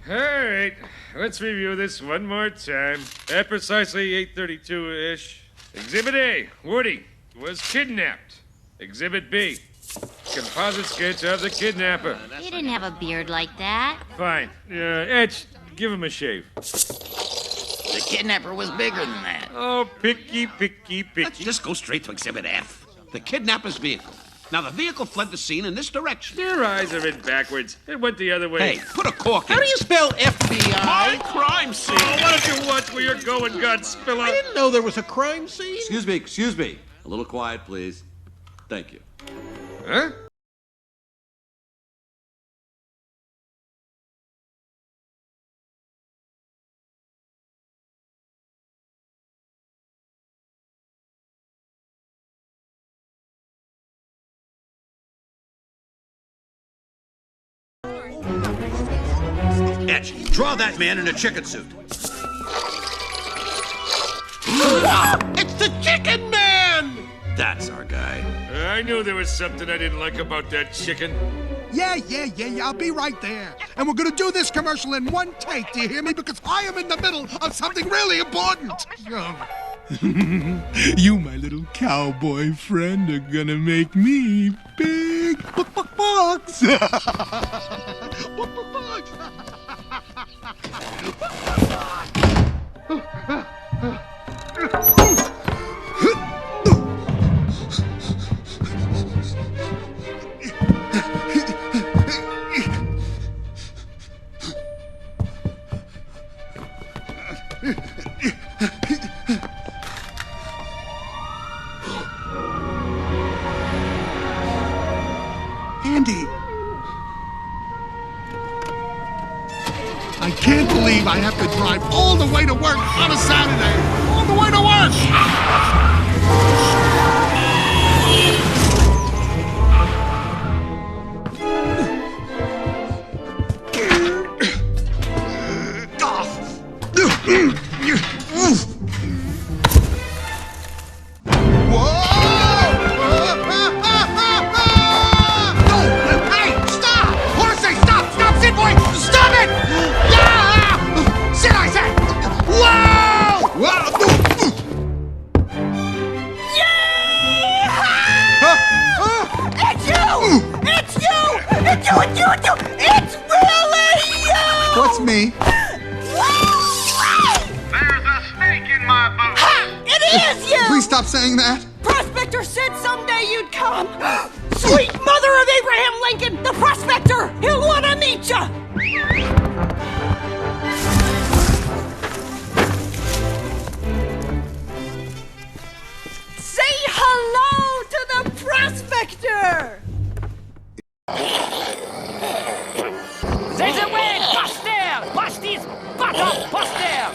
All right, let's review this one more time. At precisely 8:32-ish, Exhibit A, Woody, was kidnapped. Exhibit B, composite sketch of the kidnapper. He didn't have a beard like that. Fine. Etch, give him a shave. The kidnapper was bigger than that. Oh, picky. Let's just go straight to Exhibit F. The kidnapper's vehicle. Now, the vehicle fled the scene in this direction. Your eyes are in backwards. It went the other way. Hey, put a cork in. How do you spell FBI? High crime scene. Oh, why don't you watch where you're going, Godspiller? I didn't know there was a crime scene. Excuse me. A little quiet, please. Thank you. Huh? Etch, draw that man in a chicken suit. It's the Chicken Man! That's our guy. I knew there was something I didn't like about that chicken. Yeah, I'll be right there. And we're gonna do this commercial in one take, do you hear me? Because I am in the middle of something really important. You, my little cowboy friend, are gonna make me big bucks. Andy! I can't believe I have to drive all the way to work on a Saturday. All the way to It's really you! What's me? There's a snake in my boot! Ha! It is you! Please stop saying that. Prospector said someday you'd come! Sweet mother of Abraham Lincoln, the prospector! He'll want to meet ya! Say hello to the prospector! There's a way! Bust there! Bust his butt up! Bust there!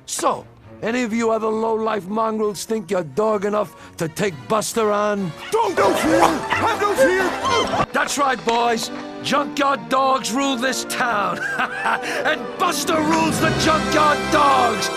So, any of you other low-life mongrels think you're dog enough to take Buster on? Don't fear! Have no fear! That's right, boys. Junkyard dogs rule this town. And Buster rules the junkyard dogs.